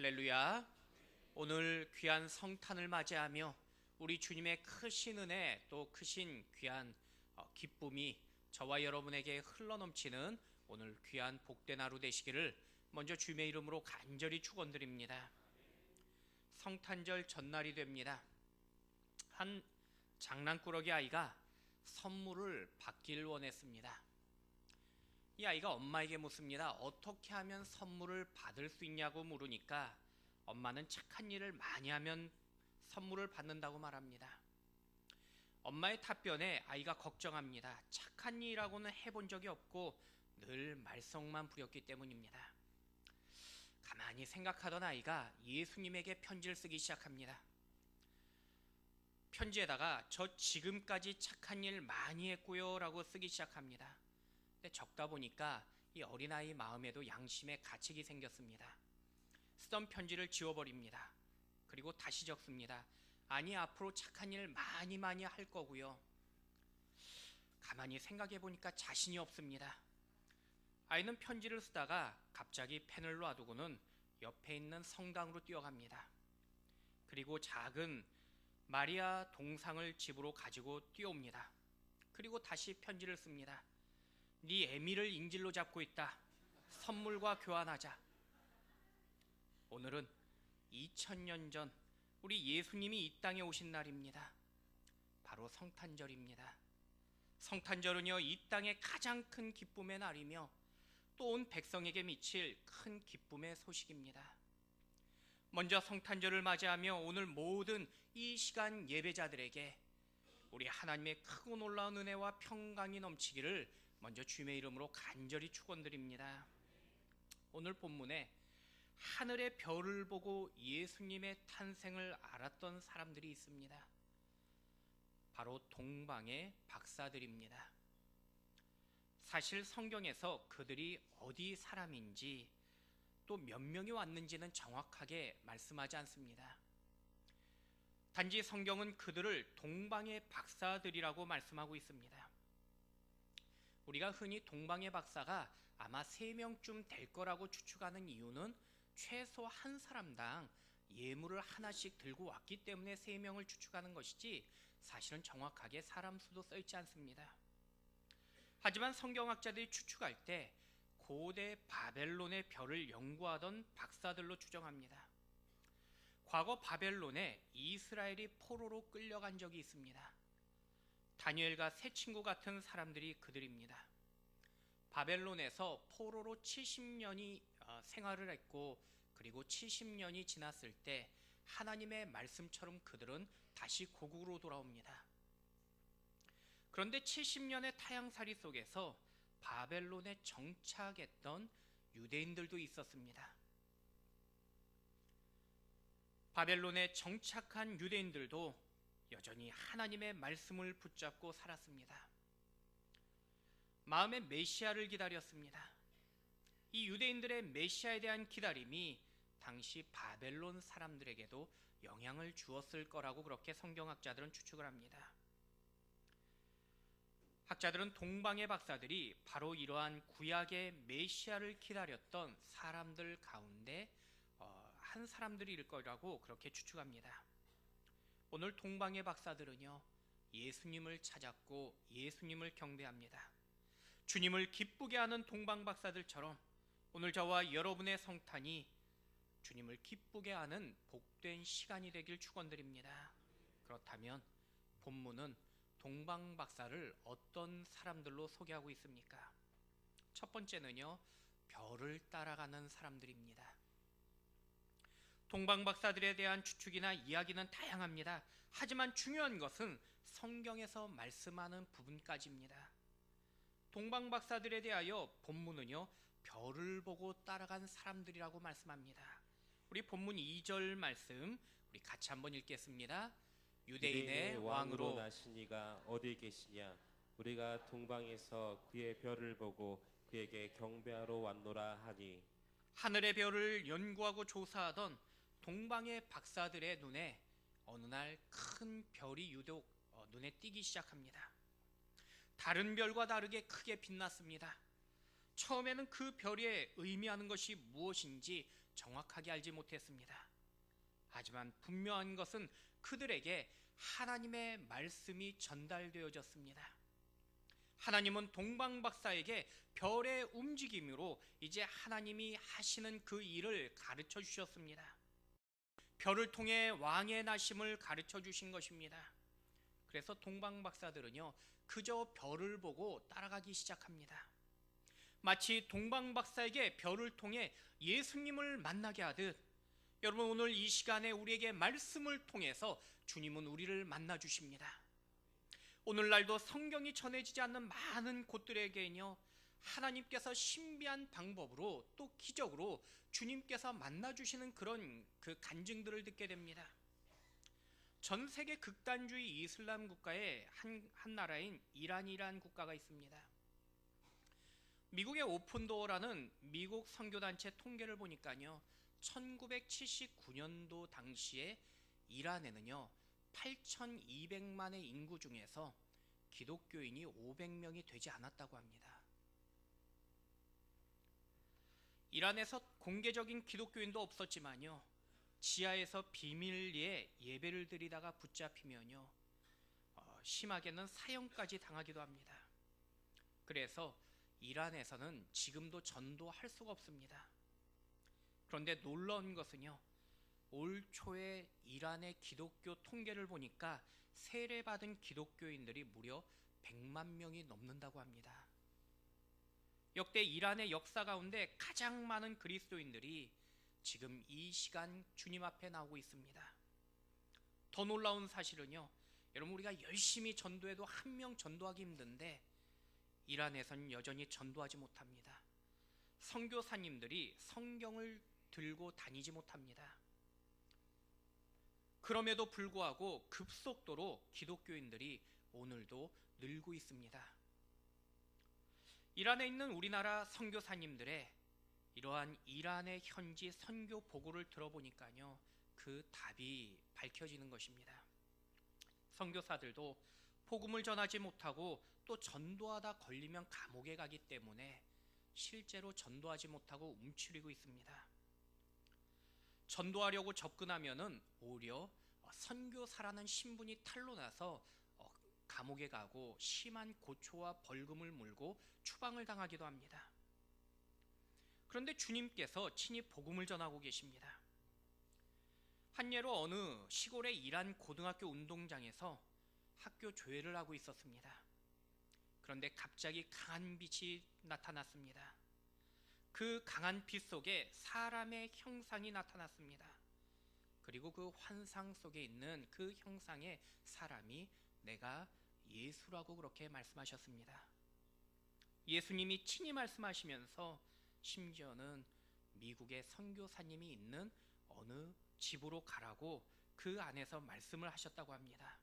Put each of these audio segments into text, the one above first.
할렐루야. 오늘 귀한 성탄을 맞이하며 우리 주님의 크신 은혜 또 크신 귀한 기쁨이 저와 여러분에게 흘러넘치는 오늘 귀한 복된 하루 되시기를 먼저 주님의 이름으로 간절히 축원드립니다. 성탄절 전날이 됩니다. 한 장난꾸러기 아이가 선물을 받기를 원했습니다. 이 아이가 엄마에게 묻습니다. 어떻게 하면 선물을 받을 수 있냐고 물으니까 엄마는 착한 일을 많이 하면 선물을 받는다고 말합니다. 엄마의 답변에 아이가 걱정합니다. 착한 일이라고는 해본 적이 없고 늘 말썽만 부렸기 때문입니다. 가만히 생각하던 아이가 예수님에게 편지를 쓰기 시작합니다. 편지에다가 저 지금까지 착한 일 많이 했고요 라고 쓰기 시작합니다. 근데 적다 보니까 이 어린아이 마음에도 양심의 가책이 생겼습니다. 쓰던 편지를 지워버립니다. 그리고 다시 적습니다. 아니, 앞으로 착한 일 많이 할 거고요. 가만히 생각해 보니까 자신이 없습니다. 아이는 편지를 쓰다가 갑자기 펜을 놔두고는 옆에 있는 성당으로 뛰어갑니다. 그리고 작은 마리아 동상을 집으로 가지고 뛰어옵니다. 그리고 다시 편지를 씁니다. 네 애미를 인질로 잡고 있다. 선물과 교환하자. 오늘은 2000년 전 우리 예수님이 이 땅에 오신 날입니다. 바로 성탄절입니다. 성탄절은요, 이 땅의 가장 큰 기쁨의 날이며 또 온 백성에게 미칠 큰 기쁨의 소식입니다. 먼저 성탄절을 맞이하며 오늘 모든 이 시간 예배자들에게 우리 하나님의 크고 놀라운 은혜와 평강이 넘치기를 먼저 주님의 이름으로 간절히 축원드립니다. 오늘 본문에 하늘의 별을 보고 예수님의 탄생을 알았던 사람들이 있습니다. 바로 동방의 박사들입니다. 사실 성경에서 그들이 어디 사람인지 또 몇 명이 왔는지는 정확하게 말씀하지 않습니다. 단지 성경은 그들을 동방의 박사들이라고 말씀하고 있습니다. 우리가 흔히 동방의 박사가 아마 3명쯤 될 거라고 추측하는 이유는 최소 한 사람당 예물을 하나씩 들고 왔기 때문에 3명을 추측하는 것이지 사실은 정확하게 사람 수도 써있지 않습니다. 하지만 성경학자들이 추측할 때 고대 바벨론의 별을 연구하던 박사들로 추정합니다. 과거 바벨론에 이스라엘이 포로로 끌려간 적이 있습니다. 다니엘과 세 친구 같은 사람들이 그들입니다. 바벨론에서 포로로 70년이 생활을 했고 그리고 70년이 지났을 때 하나님의 말씀처럼 그들은 다시 고국으로 돌아옵니다. 그런데 70년의 타향살이 속에서 바벨론에 정착했던 유대인들도 있었습니다. 바벨론에 정착한 유대인들도 여전히 하나님의 말씀을 붙잡고 살았습니다. 마음의 메시아를 기다렸습니다. 이 유대인들의 메시아에 대한 기다림이 당시 바벨론 사람들에게도 영향을 주었을 거라고 그렇게 성경학자들은 추측을 합니다. 학자들은 동방의 박사들이 바로 이러한 구약의 메시아를 기다렸던 사람들 가운데 한 사람들일 거라고 그렇게 추측합니다. 오늘 동방의 박사들은요, 예수님을 찾았고 예수님을 경배합니다. 주님을 기쁘게 하는 동방 박사들처럼 오늘 저와 여러분의 성탄이 주님을 기쁘게 하는 복된 시간이 되길 축원드립니다. 그렇다면 본문은 동방 박사를 어떤 사람들로 소개하고 있습니까? 첫 번째는요, 별을 따라가는 사람들입니다. 동방 박사들에 대한 추측이나 이야기는 다양합니다. 하지만 중요한 것은 성경에서 말씀하는 부분까지입니다. 동방 박사들에 대하여 본문은요, 별을 보고 따라간 사람들이라고 말씀합니다. 우리 본문 2절 말씀 우리 같이 한번 읽겠습니다. 유대인의 왕으로 나신 이가 어디 계시냐? 우리가 동방에서 그의 별을 보고 그에게 경배하러 왔노라 하니. 하늘의 별을 연구하고 조사하던 동방의 박사들의 눈에 어느 날 큰 별이 유독 눈에 띄기 시작합니다. 다른 별과 다르게 크게 빛났습니다. 처음에는 그 별이 의미하는 것이 무엇인지 정확하게 알지 못했습니다. 하지만 분명한 것은 그들에게 하나님의 말씀이 전달되어졌습니다. 하나님은 동방박사에게 별의 움직임으로 이제 하나님이 하시는 그 일을 가르쳐 주셨습니다. 별을 통해 왕의 나심을 가르쳐 주신 것입니다. 그래서 동방박사들은요, 그저 별을 보고 따라가기 시작합니다. 마치 동방박사에게 별을 통해 예수님을 만나게 하듯, 여러분 오늘 이 시간에 우리에게 말씀을 통해서 주님은 우리를 만나 주십니다. 오늘날도 성경이 전해지지 않는 많은 곳들에게는요, 하나님께서 신비한 방법으로 또 기적으로 주님께서 만나 주시는 그런 그 간증들을 듣게 됩니다. 전 세계 극단주의 이슬람 국가의 한 나라인 이란이라는 국가가 있습니다. 미국의 오픈도어라는 미국 선교단체 통계를 보니까요, 1979년도 당시에 이란에는요 8,200만의 인구 중에서 기독교인이 500명이 되지 않았다고 합니다. 이란에서 공개적인 기독교인도 없었지만요, 지하에서 비밀리에 예배를 드리다가 붙잡히면요 심하게는 사형까지 당하기도 합니다. 그래서 이란에서는 지금도 전도할 수가 없습니다. 그런데 놀라운 것은요, 올 초에 이란의 기독교 통계를 보니까 세례받은 기독교인들이 무려 100만 명이 넘는다고 합니다. 역대 이란의 역사 가운데 가장 많은 그리스도인들이 지금 이 시간 주님 앞에 나오고 있습니다. 더 놀라운 사실은요, 여러분 우리가 열심히 전도해도 한 명 전도하기 힘든데 이란에서는 여전히 전도하지 못합니다. 선교사님들이 성경을 들고 다니지 못합니다. 그럼에도 불구하고 급속도로 기독교인들이 오늘도 늘고 있습니다. 이란에 있는 우리나라 선교사님들의 이러한 이란의 현지 선교 보고를 들어보니까요, 그 답이 밝혀지는 것입니다. 선교사들도 복음을 전하지 못하고 또 전도하다 걸리면 감옥에 가기 때문에 실제로 전도하지 못하고 움츠리고 있습니다. 전도하려고 접근하면은 오히려 선교사라는 신분이 탄로나서 감옥에 가고 심한 고초와 벌금을 물고 추방을 당하기도 합니다. 그런데 주님께서 친히 복음을 전하고 계십니다. 한 예로 어느 시골의 이란 고등학교 운동장에서 학교 조회를 하고 있었습니다. 그런데 갑자기 강한 빛이 나타났습니다. 그 강한 빛 속에 사람의 형상이 나타났습니다. 그리고 그 환상 속에 있는 그 형상의 사람이 내가 예수라고 그렇게 말씀하셨습니다. 예수님이 친히 말씀하시면서 심지어는 미국의 선교사님이 있는 어느 집으로 가라고 그 안에서 말씀을 하셨다고 합니다.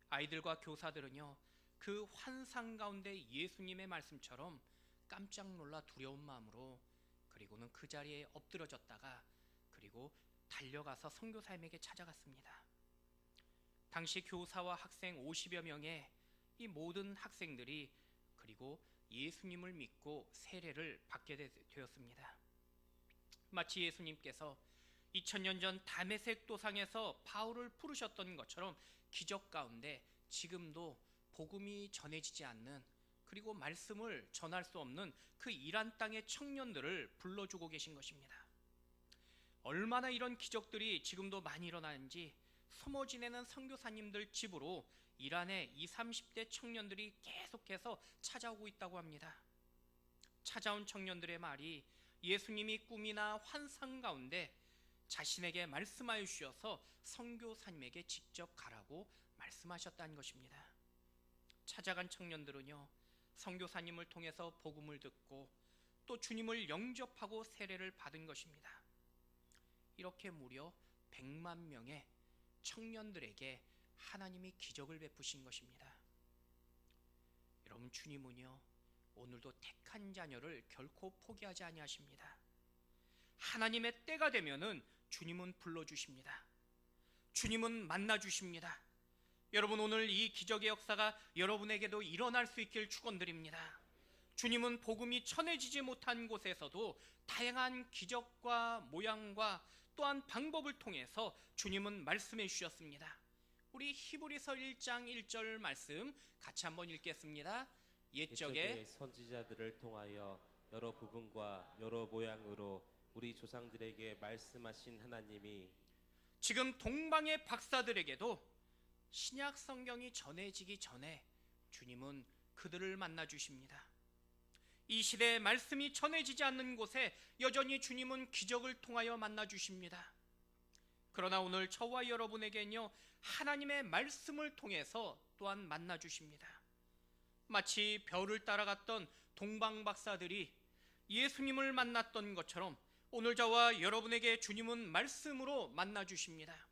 아이들과 교사들은요, 그 환상 가운데 예수님의 말씀처럼 깜짝 놀라 두려운 마음으로 그리고는 그 자리에 엎드러졌다가 그리고 달려가서 선교사님에게 찾아갔습니다. 당시 교사와 학생 50여 명의 이 모든 학생들이 그리고 예수님을 믿고 세례를 받게 되었습니다. 마치 예수님께서 2000년 전 다메섹 도상에서 바울을 부르셨던 것처럼 기적 가운데 지금도 복음이 전해지지 않는, 그리고 말씀을 전할 수 없는 그 이란 땅의 청년들을 불러주고 계신 것입니다. 얼마나 이런 기적들이 지금도 많이 일어나는지 숨어 지내는 선교사님들 집으로 이란의 20, 30대 청년들이 계속해서 찾아오고 있다고 합니다. 찾아온 청년들의 말이 예수님이 꿈이나 환상 가운데 자신에게 말씀하여 주셔서 선교사님에게 직접 가라고 말씀하셨다는 것입니다. 찾아간 청년들은요, 선교사님을 통해서 복음을 듣고 또 주님을 영접하고 세례를 받은 것입니다. 이렇게 무려 100만 명의 청년들에게 하나님이 기적을 베푸신 것입니다. 여러분, 주님은요 오늘도 택한 자녀를 결코 포기하지 아니하십니다. 하나님의 때가 되면은 주님은 불러주십니다. 주님은 만나주십니다. 여러분, 오늘 이 기적의 역사가 여러분에게도 일어날 수 있길 축원드립니다. 주님은 복음이 전해지지 못한 곳에서도 다양한 기적과 모양과 또한 방법을 통해서 주님은 말씀해 주셨습니다. 우리 히브리서 1장 1절 말씀 같이 한번 읽겠습니다. 옛적에 선지자들을 통하여 여러 부분과 여러 모양으로 우리 조상들에게 말씀하신 하나님이 지금 동방의 박사들에게도 신약 성경이 전해지기 전에 주님은 그들을 만나 주십니다. 이 시대에 말씀이 전해지지 않는 곳에 여전히 주님은 기적을 통하여 만나 주십니다. 그러나 오늘 저와 여러분에게는요, 하나님의 말씀을 통해서 또한 만나 주십니다. 마치 별을 따라갔던 동방 박사들이 예수님을 만났던 것처럼 오늘 저와 여러분에게 주님은 말씀으로 만나 주십니다.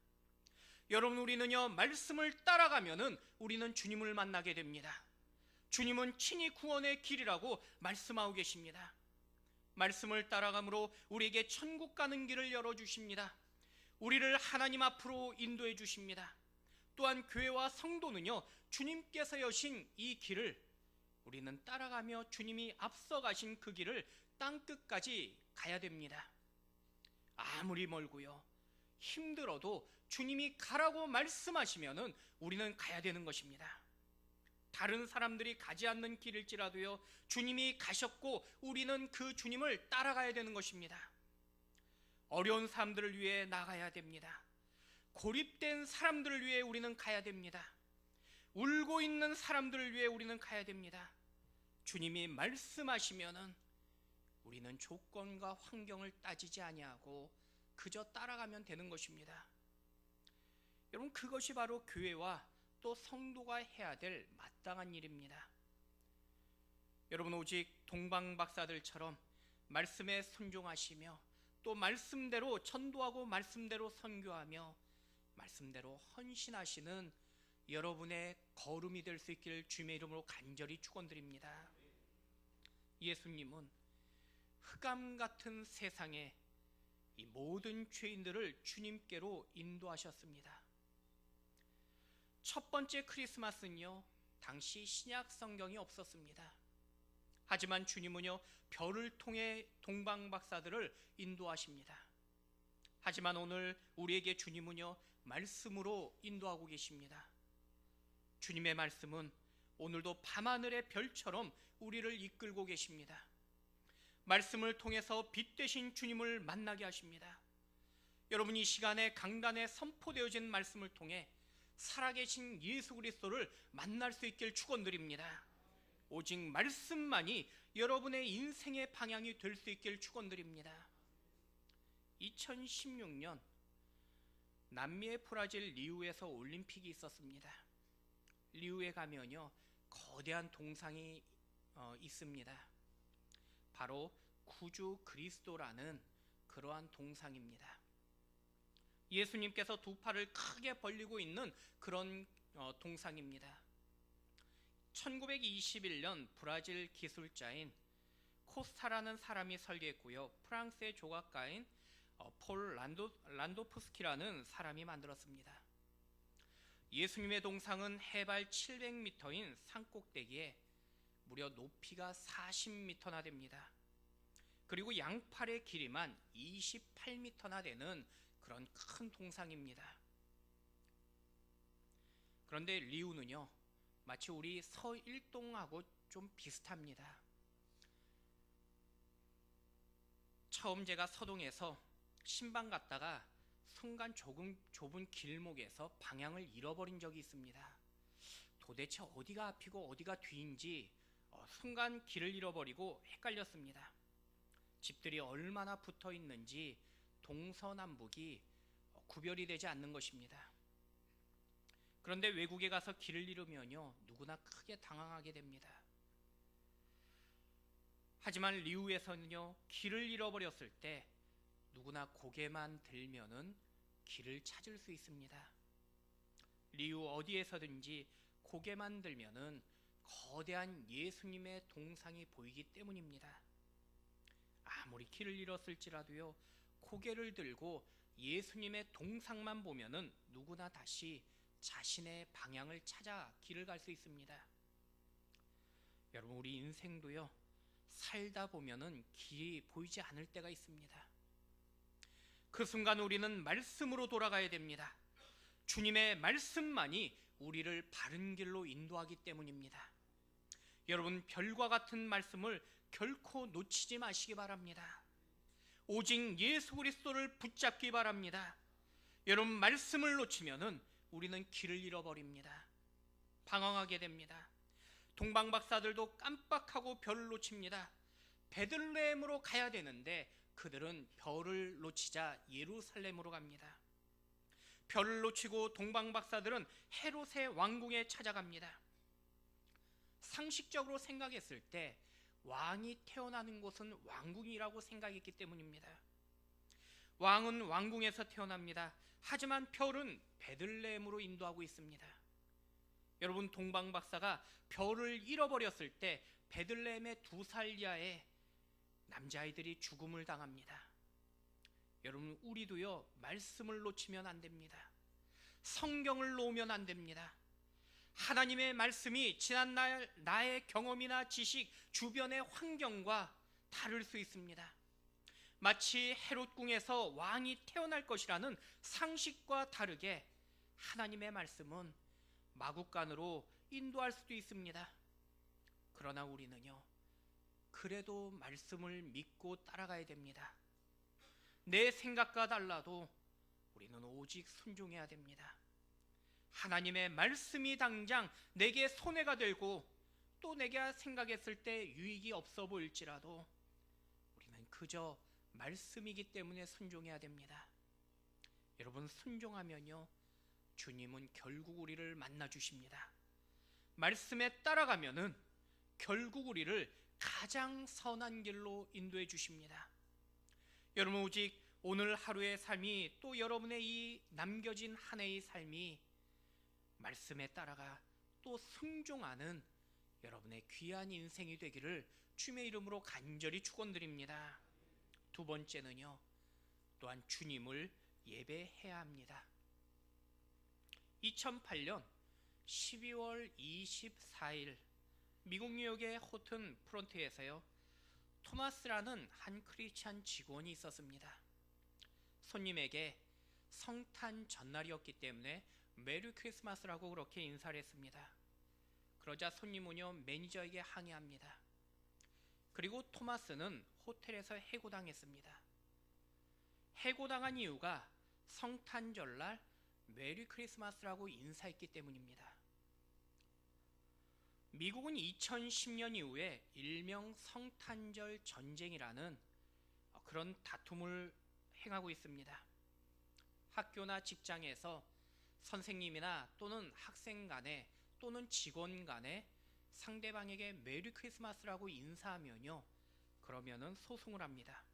여러분, 우리는요, 말씀을 따라가면은 우리는 주님을 만나게 됩니다. 주님은 친히 구원의 길이라고 말씀하고 계십니다. 말씀을 따라감으로 우리에게 천국 가는 길을 열어주십니다. 우리를 하나님 앞으로 인도해 주십니다. 또한 교회와 성도는요, 주님께서 여신 이 길을 우리는 따라가며 주님이 앞서 가신 그 길을 땅끝까지 가야 됩니다. 아무리 멀고요, 힘들어도 주님이 가라고 말씀하시면은 우리는 가야 되는 것입니다. 다른 사람들이 가지 않는 길일지라도요, 주님이 가셨고 우리는 그 주님을 따라가야 되는 것입니다. 어려운 사람들을 위해 나가야 됩니다. 고립된 사람들을 위해 우리는 가야 됩니다. 울고 있는 사람들을 위해 우리는 가야 됩니다. 주님이 말씀하시면은 우리는 조건과 환경을 따지지 아니하고 그저 따라가면 되는 것입니다. 여러분, 그것이 바로 교회와 또 성도가 해야 될 마땅한 일입니다. 여러분, 오직 동방 박사들처럼 말씀에 순종하시며 또 말씀대로 전도하고 말씀대로 선교하며 말씀대로 헌신하시는 여러분의 걸음이 될 수 있기를 주님의 이름으로 간절히 축원드립니다. 예수님은 흑암 같은 세상에 이 모든 죄인들을 주님께로 인도하셨습니다. 첫 번째 크리스마스는요, 당시 신약 성경이 없었습니다. 하지만 주님은요, 별을 통해 동방 박사들을 인도하십니다. 하지만 오늘 우리에게 주님은요, 말씀으로 인도하고 계십니다. 주님의 말씀은 오늘도 밤하늘의 별처럼 우리를 이끌고 계십니다. 말씀을 통해서 빛 되신 주님을 만나게 하십니다. 여러분, 이 시간에 강단에 선포되어진 말씀을 통해 살아계신 예수 그리스도를 만날 수 있길 축원드립니다. 오직 말씀만이 여러분의 인생의 방향이 될 수 있길 축원드립니다. 2016년 남미의 브라질 리우에서 올림픽이 있었습니다. 리우에 가면요, 거대한 동상이 있습니다. 바로 구주 그리스도라는 그러한 동상입니다. 예수님께서 두 팔을 크게 벌리고 있는 그런 동상입니다. 1921년 브라질 기술자인 코스타라는 사람이 설계했고요, 프랑스의 조각가인 폴 란도프스키라는 사람이 만들었습니다. 예수님의 동상은 해발 700m인 산꼭대기에 무려 높이가 40m나 됩니다. 그리고 양팔의 길이만 28m나 되는 그런 큰 동상입니다. 그런데 리우는요, 마치 우리 서일동하고 좀 비슷합니다. 처음 제가 서동에서 신방 갔다가 순간 좁은 길목에서 방향을 잃어버린 적이 있습니다. 도대체 어디가 앞이고 어디가 뒤인지 순간 길을 잃어버리고 헷갈렸습니다. 집들이 얼마나 붙어 있는지 동서남북이 구별이 되지 않는 것입니다. 그런데 외국에 가서 길을 잃으면요, 누구나 크게 당황하게 됩니다. 하지만 리우에서는요, 길을 잃어버렸을 때 누구나 고개만 들면은 길을 찾을 수 있습니다. 리우 어디에서든지 고개만 들면은 거대한 예수님의 동상이 보이기 때문입니다. 아무리 길을 잃었을지라도요, 고개를 들고 예수님의 동상만 보면은 누구나 다시 자신의 방향을 찾아 길을 갈 수 있습니다. 여러분, 우리 인생도요, 살다 보면은 길이 보이지 않을 때가 있습니다. 그 순간 우리는 말씀으로 돌아가야 됩니다. 주님의 말씀만이 우리를 바른 길로 인도하기 때문입니다. 여러분, 별과 같은 말씀을 결코 놓치지 마시기 바랍니다. 오직 예수 그리스도를 붙잡기 바랍니다. 여러분, 말씀을 놓치면은 우리는 길을 잃어버립니다. 방황하게 됩니다. 동방 박사들도 깜빡하고 별을 놓칩니다. 베들레헴으로 가야 되는데 그들은 별을 놓치자 예루살렘으로 갑니다. 별을 놓치고 동방 박사들은 헤롯의 왕궁에 찾아갑니다. 상식적으로 생각했을 때 왕이 태어나는 곳은 왕궁이라고 생각했기 때문입니다. 왕은 왕궁에서 태어납니다. 하지만 별은 베들레헴으로 인도하고 있습니다. 여러분, 동방 박사가 별을 잃어버렸을 때 베들레헴의 2살 이하의 남자아이들이 죽음을 당합니다. 여러분, 우리도요, 말씀을 놓치면 안 됩니다. 성경을 놓으면 안 됩니다. 하나님의 말씀이 지난날 나의 경험이나 지식, 주변의 환경과 다를 수 있습니다. 마치 헤롯궁에서 왕이 태어날 것이라는 상식과 다르게 하나님의 말씀은 마국간으로 인도할 수도 있습니다. 그러나 우리는요, 그래도 말씀을 믿고 따라가야 됩니다. 내 생각과 달라도 우리는 오직 순종해야 됩니다. 하나님의 말씀이 당장 내게 손해가 되고 또 내가 생각했을 때 유익이 없어 보일지라도 우리는 그저 말씀이기 때문에 순종해야 됩니다. 여러분, 순종하면요, 주님은 결국 우리를 만나 주십니다. 말씀에 따라가면은 결국 우리를 가장 선한 길로 인도해 주십니다. 여러분, 오직 오늘 하루의 삶이 또 여러분의 이 남겨진 한 해의 삶이 말씀에 따라가 또 순종하는 여러분의 귀한 인생이 되기를 주님의 이름으로 간절히 축원드립니다. 두 번째는요, 또한 주님을 예배해야 합니다. 2008년 12월 24일 미국 뉴욕의 호튼 프론트에서요, 토마스라는 한 크리스찬 직원이 있었습니다. 손님에게 성탄 전날이었기 때문에 메리 크리스마스라고 그렇게 인사를 했습니다. 그러자 손님은요, 매니저에게 항의합니다. 그리고 토마스는 호텔에서 해고당했습니다. 해고당한 이유가 성탄절날 메리 크리스마스라고 인사했기 때문입니다. 미국은 2010년 이후에 일명 성탄절 전쟁이라는 그런 다툼을 행하고 있습니다. 학교나 직장에서 선생님이나 또는 학생 간에 또는 직원 간에 상대방에게 메리 크리스마스라고 인사하면요, 그러면은 소송을 합니다.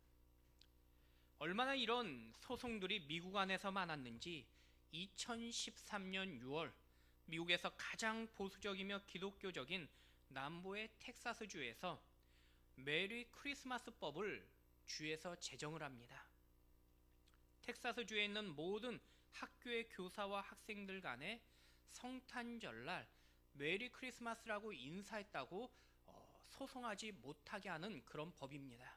얼마나 이런 소송들이 미국 안에서 많았는지 2013년 6월 미국에서 가장 보수적이며 기독교적인 남부의 텍사스주에서 메리 크리스마스법을 주에서 제정을 합니다. 텍사스주에 있는 모든 학교의 교사와 학생들 간에 성탄절날 메리 크리스마스라고 인사했다고 소송하지 못하게 하는 그런 법입니다.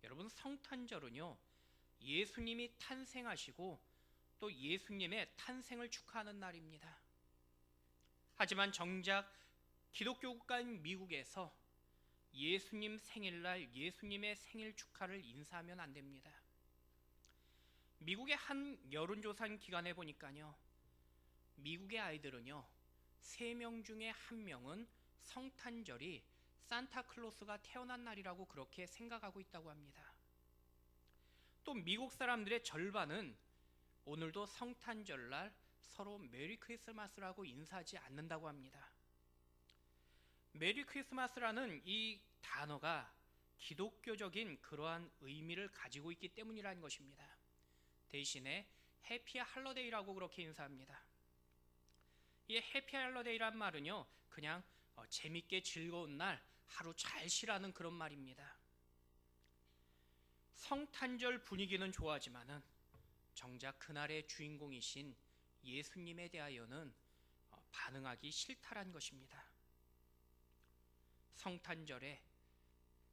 여러분, 성탄절은요, 예수님이 탄생하시고 또 예수님의 탄생을 축하하는 날입니다. 하지만 정작 기독교 국가인 미국에서 예수님 생일날 예수님의 생일 축하를 인사하면 안 됩니다. 미국의 한 여론조사 기관에 보니까요, 미국의 아이들은요, 3명 중에 1명은 성탄절이 산타클로스가 태어난 날이라고 그렇게 생각하고 있다고 합니다. 또 미국 사람들의 절반은 오늘도 성탄절날 서로 메리 크리스마스라고 인사하지 않는다고 합니다. 메리 크리스마스라는 이 단어가 기독교적인 그러한 의미를 가지고 있기 때문이라는 것입니다. 대신에 해피 할러데이라고 그렇게 인사합니다. 이 해피 할러데이란 말은요, 그냥 재밌게 즐거운 날, 하루 잘 쉬라는 그런 말입니다. 성탄절 분위기는 좋아하지만은 정작 그날의 주인공이신 예수님에 대하여는 반응하기 싫다란 것입니다. 성탄절에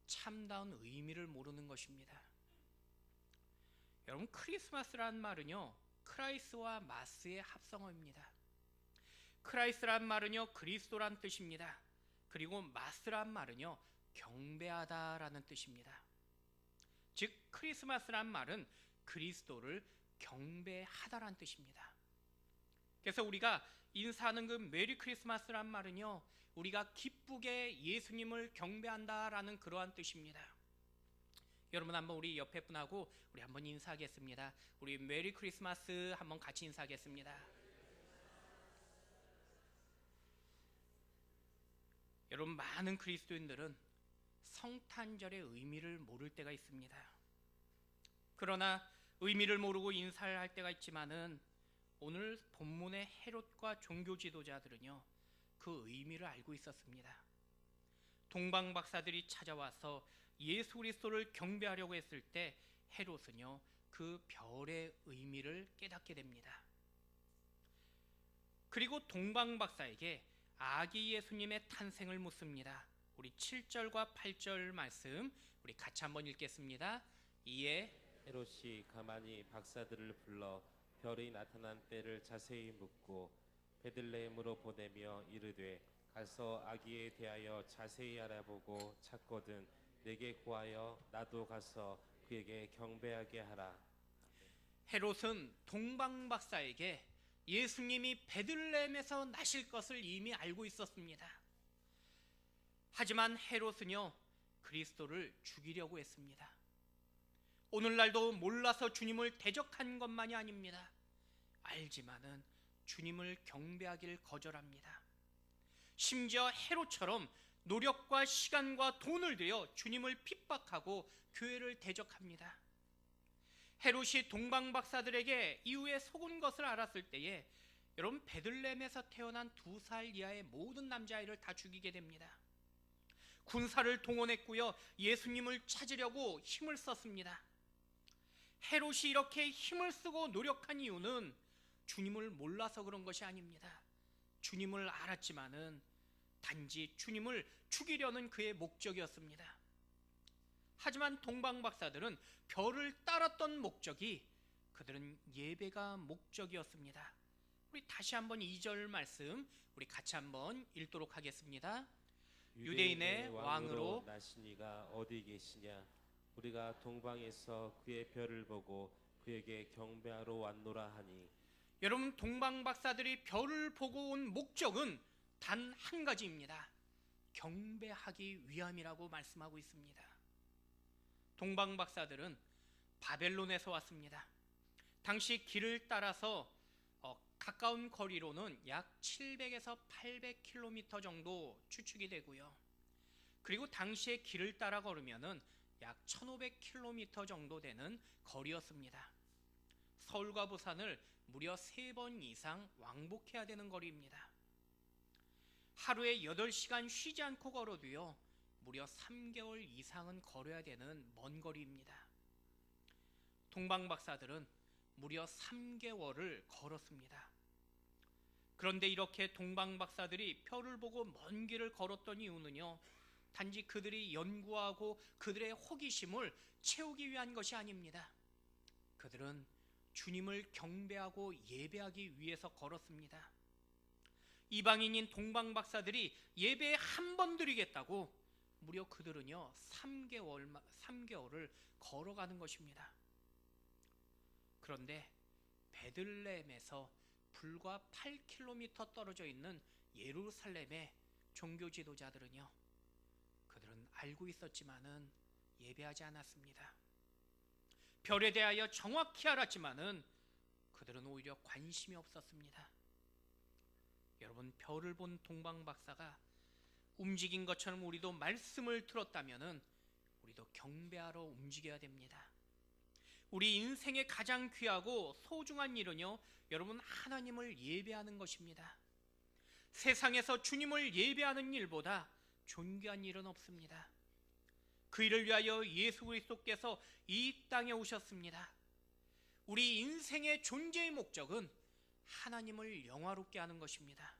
참다운 의미를 모르는 것입니다. 여러분, 크리스마스란 말은요, 크라이스와 마스의 합성어입니다. 크라이스란 말은요, 그리스도란 뜻입니다. 그리고 마스란 말은요, 경배하다라는 뜻입니다. 즉 크리스마스란 말은 그리스도를 경배하다란 뜻입니다. 그래서 우리가 인사하는 그 메리 크리스마스란 말은요, 우리가 기쁘게 예수님을 경배한다라는 그러한 뜻입니다. 여러분, 한번 우리 옆에 분하고 우리 한번 인사하겠습니다. 우리 메리 크리스마스 한번 같이 인사하겠습니다. 여러분, 많은 그리스도인들은 성탄절의 의미를 모를 때가 있습니다. 그러나 의미를 모르고 인사를 할 때가 있지만은 오늘 본문의 헤롯과 종교 지도자들은요, 그 의미를 알고 있었습니다. 동방 박사들이 찾아와서 예수 그리스도를 경배하려고 했을 때 헤롯은요, 그 별의 의미를 깨닫게 됩니다. 그리고 동방 박사에게 아기 예수님의 탄생을 묻습니다. 우리 7절과 8절 말씀 우리 같이 한번 읽겠습니다. 이에 헤롯이 가만히 박사들을 불러 별이 나타난 때를 자세히 묻고 베들레헴으로 보내며 이르되 가서 아기에 대하여 자세히 알아보고 찾거든 내게 구하여 나도 가서 그에게 경배하게 하라. 헤롯은 동방 박사에게 예수님이 베들레헴에서 나실 것을 이미 알고 있었습니다. 하지만 헤롯은요, 그리스도를 죽이려고 했습니다. 오늘날도 몰라서 주님을 대적한 것만이 아닙니다. 알지만은 주님을 경배하기를 거절합니다. 심지어 헤롯처럼 노력과 시간과 돈을 들여 주님을 핍박하고 교회를 대적합니다. 헤롯이 동방 박사들에게 이후에 속은 것을 알았을 때에 여러분, 베들레헴에서 태어난 2살 이하의 모든 남자아이를 다 죽이게 됩니다. 군사를 동원했고요, 예수님을 찾으려고 힘을 썼습니다. 헤롯이 이렇게 힘을 쓰고 노력한 이유는 주님을 몰라서 그런 것이 아닙니다. 주님을 알았지만은 단지 주님을 죽이려는 그의 목적이었습니다. 하지만 동방 박사들은 별을 따랐던 목적이 그들은 예배가 목적이었습니다. 우리 다시 한번 2절 말씀 우리 같이 한번 읽도록 하겠습니다. 유대인의 왕으로 나신 이가 어디 계시냐? 우리가 동방에서 그의 별을 보고 그에게 경배하러 왔노라 하니. 여러분, 동방 박사들이 별을 보고 온 목적은 단 한 가지입니다. 경배하기 위함이라고 말씀하고 있습니다. 동방 박사들은 바벨론에서 왔습니다. 당시 길을 따라서 가까운 거리로는 약 700에서 800km 정도 추측이 되고요. 그리고 당시에 길을 따라 걸으면은 약 1500km 정도 되는 거리였습니다. 서울과 부산을 무려 3번 이상 왕복해야 되는 거리입니다. 하루에 8시간 쉬지 않고 걸어도요, 무려 3개월 이상은 걸어야 되는 먼 거리입니다. 동방 박사들은 무려 3개월을 걸었습니다. 그런데 이렇게 동방 박사들이 별을 보고 먼 길을 걸었던 이유는요, 단지 그들이 연구하고 그들의 호기심을 채우기 위한 것이 아닙니다. 그들은 주님을 경배하고 예배하기 위해서 걸었습니다. 이방인인 동방 박사들이 예배에 한 번 드리겠다고 무려 그들은요 3개월을 걸어가는 것입니다. 그런데 베들레헴에서 불과 8km 떨어져 있는 예루살렘의 종교 지도자들은요, 그들은 알고 있었지만은 예배하지 않았습니다. 별에 대하여 정확히 알았지만은 그들은 오히려 관심이 없었습니다. 여러분, 별을 본 동방 박사가 움직인 것처럼 우리도 말씀을 들었다면은 우리도 경배하러 움직여야 됩니다. 우리 인생의 가장 귀하고 소중한 일은요, 여러분, 하나님을 예배하는 것입니다. 세상에서 주님을 예배하는 일보다 존귀한 일은 없습니다. 그 일을 위하여 예수 그리스도께서 이 땅에 오셨습니다. 우리 인생의 존재의 목적은 하나님을 영화롭게 하는 것입니다.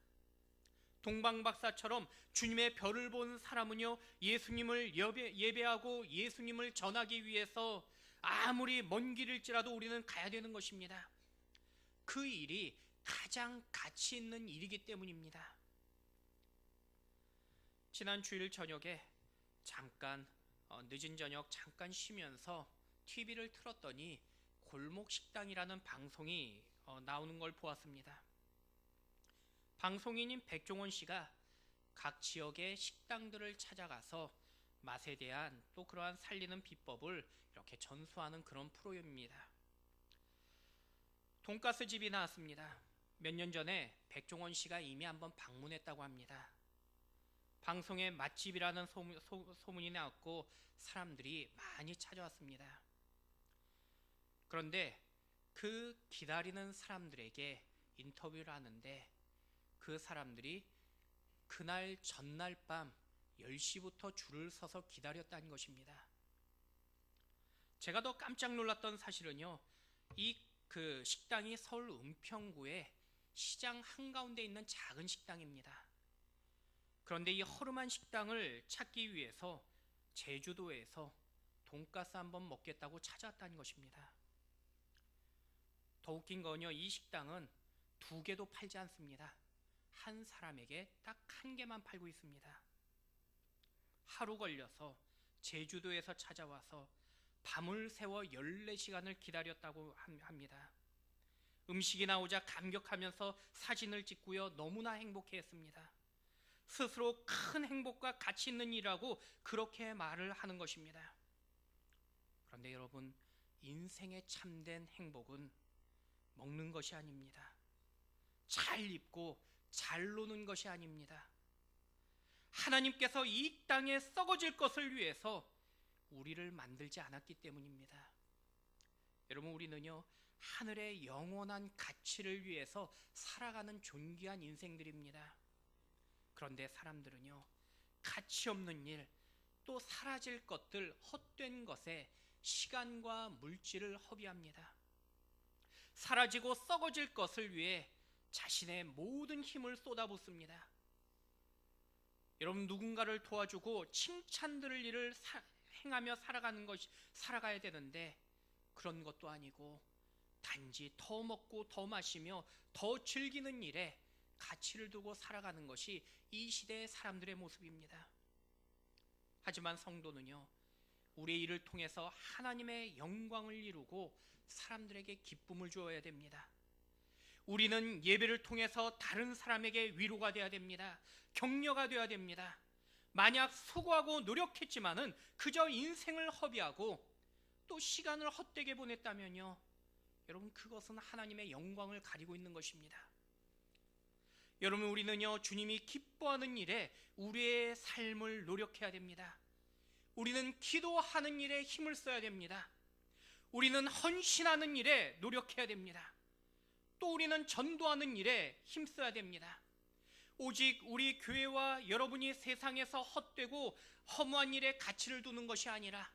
동방박사처럼 주님의 별을 본 사람은요, 예수님을 예배하고 예수님을 전하기 위해서 아무리 먼 길일지라도 우리는 가야 되는 것입니다. 그 일이 가장 가치 있는 일이기 때문입니다. 지난 주일 저녁에 잠깐 늦은 저녁 잠깐 쉬면서 TV를 틀었더니 골목식당이라는 방송이 나오는 걸 보았습니다. 방송인인 백종원 씨가 각 지역의 식당들을 찾아가서 맛에 대한 또 그러한 살리는 비법을 이렇게 전수하는 그런 프로입니다. 돈가스 집이 나왔습니다. 몇 년 전에 백종원 씨가 이미 한번 방문했다고 합니다. 방송에 맛집이라는 소문이 나왔고 사람들이 많이 찾아왔습니다. 그런데 그 기다리는 사람들에게 인터뷰를 하는데 그 사람들이 그날 전날 밤 10시부터 줄을 서서 기다렸다는 것입니다. 제가 더 깜짝 놀랐던 사실은요, 그 식당이 서울 은평구의 시장 한가운데 있는 작은 식당입니다. 그런데 이 허름한 식당을 찾기 위해서 제주도에서 돈가스 한번 먹겠다고 찾아왔다는 것입니다. 더 웃긴 건요, 이 식당은 2개도 팔지 않습니다. 한 사람에게 딱 1개만 팔고 있습니다. 하루 걸려서 제주도에서 찾아와서 밤을 새워 14시간을 기다렸다고 합니다. 음식이 나오자 감격하면서 사진을 찍고요, 너무나 행복해했습니다. 스스로 큰 행복과 가치 있는 일이라고 그렇게 말을 하는 것입니다. 그런데 여러분, 인생의 참된 행복은 먹는 것이 아닙니다. 잘 입고 잘 노는 것이 아닙니다. 하나님께서 이 땅에 썩어질 것을 위해서 우리를 만들지 않았기 때문입니다. 여러분, 우리는요, 하늘의 영원한 가치를 위해서 살아가는 존귀한 인생들입니다. 그런데 사람들은요, 가치 없는 일, 또 사라질 것들, 헛된 것에 시간과 물질을 허비합니다. 사라지고 썩어질 것을 위해 자신의 모든 힘을 쏟아붓습니다. 여러분, 누군가를 도와주고 칭찬 들을 일을 행하며 살아가야 되는데 그런 것도 아니고 단지 더 먹고 더 마시며 더 즐기는 일에 가치를 두고 살아가는 것이 이 시대의 사람들의 모습입니다. 하지만 성도는요, 우리의 일을 통해서 하나님의 영광을 이루고 사람들에게 기쁨을 주어야 됩니다. 우리는 예배를 통해서 다른 사람에게 위로가 되어야 됩니다. 격려가 되어야 됩니다. 만약 수고하고 노력했지만은 그저 인생을 허비하고 또 시간을 헛되게 보냈다면요, 여러분, 그것은 하나님의 영광을 가리고 있는 것입니다. 여러분, 우리는요, 주님이 기뻐하는 일에 우리의 삶을 노력해야 됩니다. 우리는 기도하는 일에 힘을 써야 됩니다. 우리는 헌신하는 일에 노력해야 됩니다. 또 우리는 전도하는 일에 힘써야 됩니다. 오직 우리 교회와 여러분이 세상에서 헛되고 허무한 일에 가치를 두는 것이 아니라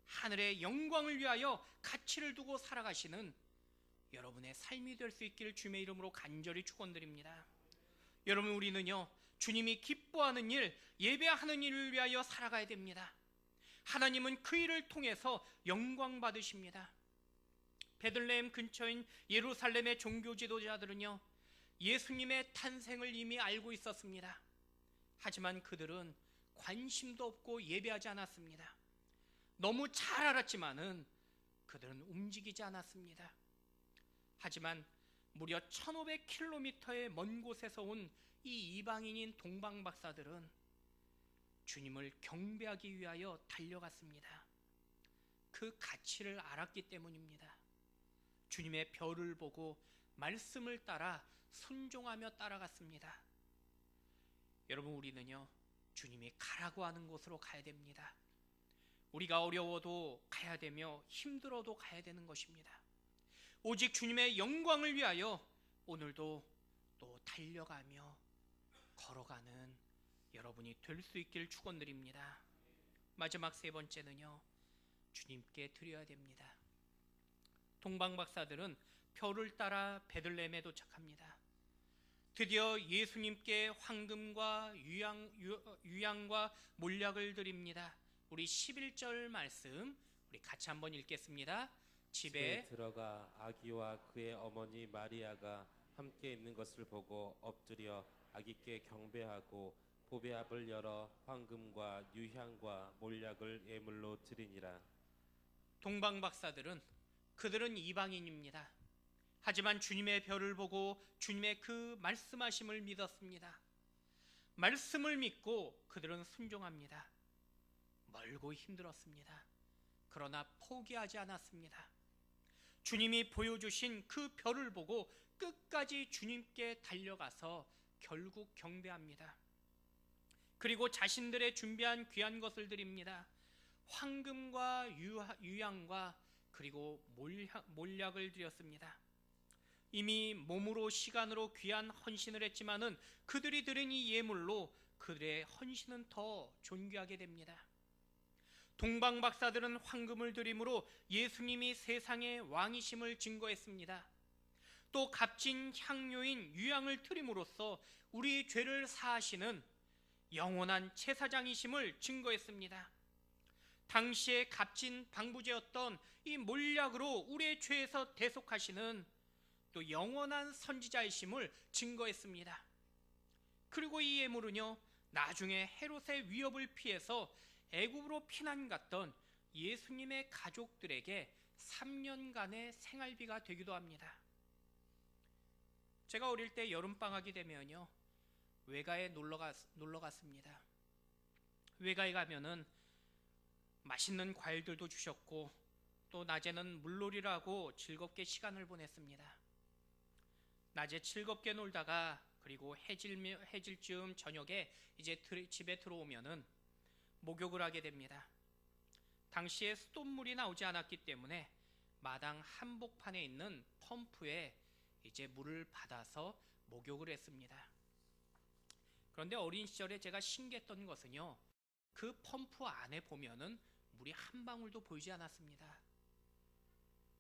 하늘의 영광을 위하여 가치를 두고 살아가시는 여러분의 삶이 될 수 있기를 주님의 이름으로 간절히 축원드립니다. 여러분, 우리는요, 주님이 기뻐하는 일, 예배하는 일을 위하여 살아가야 됩니다. 하나님은 그 일을 통해서 영광 받으십니다. 베들레헴 근처인 예루살렘의 종교 지도자들은요, 예수님의 탄생을 이미 알고 있었습니다. 하지만 그들은 관심도 없고 예배하지 않았습니다. 너무 잘 알았지만은 그들은 움직이지 않았습니다. 하지만 무려 1500km의 먼 곳에서 온 이 이방인인 동방박사들은 주님을 경배하기 위하여 달려갔습니다. 그 가치를 알았기 때문입니다. 주님의 별을 보고 말씀을 따라 순종하며 따라갔습니다. 여러분, 우리는요, 주님이 가라고 하는 곳으로 가야 됩니다. 우리가 어려워도 가야 되며 힘들어도 가야 되는 것입니다. 오직 주님의 영광을 위하여 오늘도 또 달려가며 걸어가는 여러분이 될 수 있기를 축원드립니다. 마지막 3번째는요, 주님께 드려야 됩니다. 동방박사들은 별을 따라 베들레헴에 도착합니다. 드디어 예수님께 황금과 유향과 몰약을 드립니다. 우리 11절 말씀 우리 같이 한번 읽겠습니다. 집에 들어가 아기와 그의 어머니 마리아가 함께 있는 것을 보고 엎드려 아기께 경배하고 보배압을 열어 황금과 유향과 몰약을 예물로 드리니라. 동방 박사들은 그들은 이방인입니다. 하지만 주님의 별을 보고 주님의 그 말씀하심을 믿었습니다. 말씀을 믿고 그들은 순종합니다. 멀고 힘들었습니다. 그러나 포기하지 않았습니다. 주님이 보여주신 그 별을 보고 끝까지 주님께 달려가서 결국 경배합니다. 그리고 자신들의 준비한 귀한 것을 드립니다. 황금과 유향과 그리고 몰약을 드렸습니다. 이미 몸으로 시간으로 귀한 헌신을 했지만은 그들이 드린 이 예물로 그들의 헌신은 더 존귀하게 됩니다. 동방 박사들은 황금을 드림으로 예수님이 세상의 왕이심을 증거했습니다. 또 값진 향료인 유향을 드림으로써 우리 죄를 사하시는 영원한 제사장이심을 증거했습니다. 당시의 값진 방부제였던 이 몰약으로 우리의 죄에서 대속하시는 또 영원한 선지자이심을 증거했습니다. 그리고 이 예물은요, 나중에 헤롯의 위협을 피해서 애굽으로 피난 갔던 예수님의 가족들에게 3년간의 생활비가 되기도 합니다. 제가 어릴 때 여름방학이 되면요, 외가에 놀러 갔습니다. 외가에 가면은 맛있는 과일들도 주셨고 또 낮에는 물놀이를 하고 즐겁게 시간을 보냈습니다. 낮에 즐겁게 놀다가 그리고 해질쯤 저녁에 이제 집에 들어오면은 목욕을 하게 됩니다. 당시에 수돗물이 나오지 않았기 때문에 마당 한복판에 있는 펌프에 이제 물을 받아서 목욕을 했습니다. 그런데 어린 시절에 제가 신기했던 것은요, 그 펌프 안에 보면은 물이 한 방울도 보이지 않았습니다.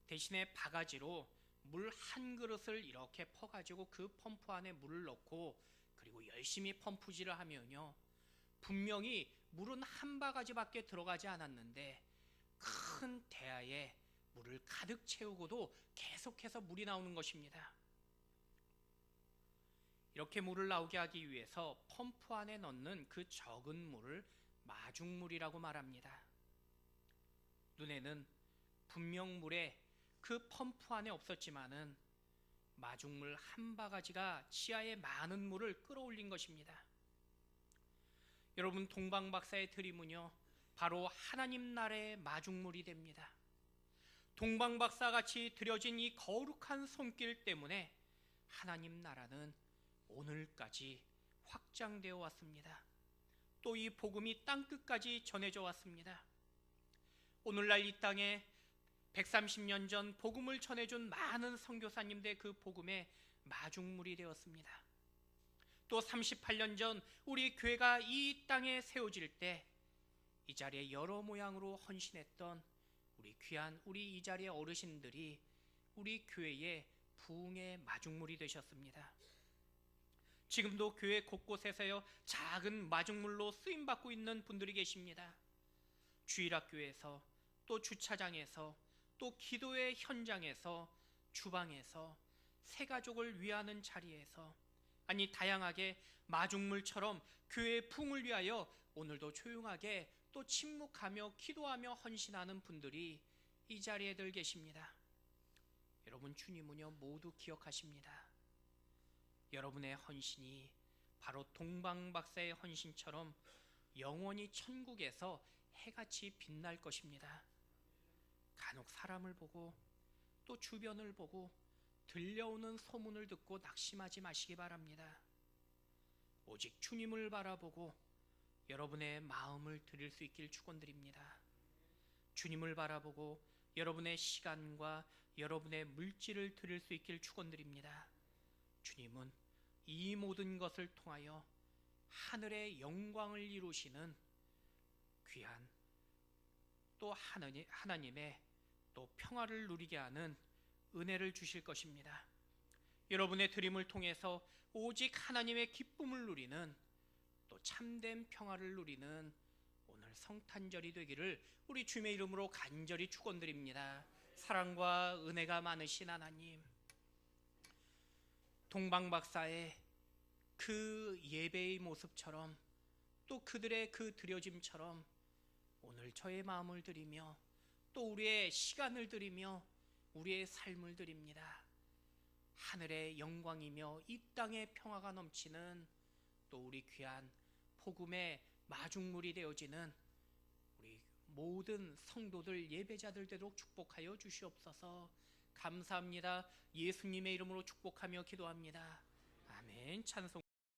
대신에 바가지로 물 한 그릇을 이렇게 퍼가지고 그 펌프 안에 물을 넣고 그리고 열심히 펌프질을 하면요, 분명히 물은 한 바가지밖에 들어가지 않았는데 큰 대야에 물을 가득 채우고도 계속해서 물이 나오는 것입니다. 이렇게 물을 나오게 하기 위해서 펌프 안에 넣는 그 적은 물을 마중물이라고 말합니다. 눈에는 분명 물에 그 펌프 안에 없었지만은 마중물 한 바가지가 치아에 많은 물을 끌어올린 것입니다. 여러분, 동방박사의 드림은요, 바로 하나님 나라의 마중물이 됩니다. 동방박사 같이 드려진 이 거룩한 손길 때문에 하나님 나라는 오늘까지 확장되어 왔습니다. 또 이 복음이 땅끝까지 전해져 왔습니다. 오늘날 이 땅에 130년 전 복음을 전해준 많은 선교사님들 그 복음의 마중물이 되었습니다. 또 38년 전 우리 교회가 이 땅에 세워질 때 이 자리에 여러 모양으로 헌신했던 우리 귀한 우리 이 자리의 어르신들이 우리 교회의 부흥의 마중물이 되셨습니다. 지금도 교회 곳곳에서요, 작은 마중물로 쓰임받고 있는 분들이 계십니다. 주일학교에서, 또 주차장에서, 또 기도의 현장에서, 주방에서, 새가족을 위하는 자리에서, 아니 다양하게 마중물처럼 교회의 부흥을 위하여 오늘도 조용하게 또 침묵하며 기도하며 헌신하는 분들이 이 자리에들 계십니다. 여러분, 주님은요 모두 기억하십니다. 여러분의 헌신이 바로 동방박사의 헌신처럼 영원히 천국에서 해같이 빛날 것입니다. 간혹 사람을 보고 또 주변을 보고 들려오는 소문을 듣고 낙심하지 마시기 바랍니다. 오직 주님을 바라보고 여러분의 마음을 드릴 수 있길 축원드립니다. 주님을 바라보고 여러분의 시간과 여러분의 물질을 드릴 수 있길 축원드립니다. 주님은 이 모든 것을 통하여 하늘의 영광을 이루시는 귀한 또 하나님의 또 평화를 누리게 하는 은혜를 주실 것입니다. 여러분의 드림을 통해서 오직 하나님의 기쁨을 누리는, 또 참된 평화를 누리는 오늘 성탄절이 되기를 우리 주님의 이름으로 간절히 축원드립니다. 사랑과 은혜가 많으신 하나님, 동방박사의 그 예배의 모습처럼, 또 그들의 그 드려짐처럼 오늘 저의 마음을 드리며 또 우리의 시간을 드리며 우리의 삶을 드립니다. 하늘의 영광이며 이 땅의 평화가 넘치는, 또 우리 귀한 복음의 마중물이 되어지는 우리 모든 성도들, 예배자들 되도록 축복하여 주시옵소서. 감사합니다. 예수님의 이름으로 축복하며 기도합니다. 아멘. 찬송.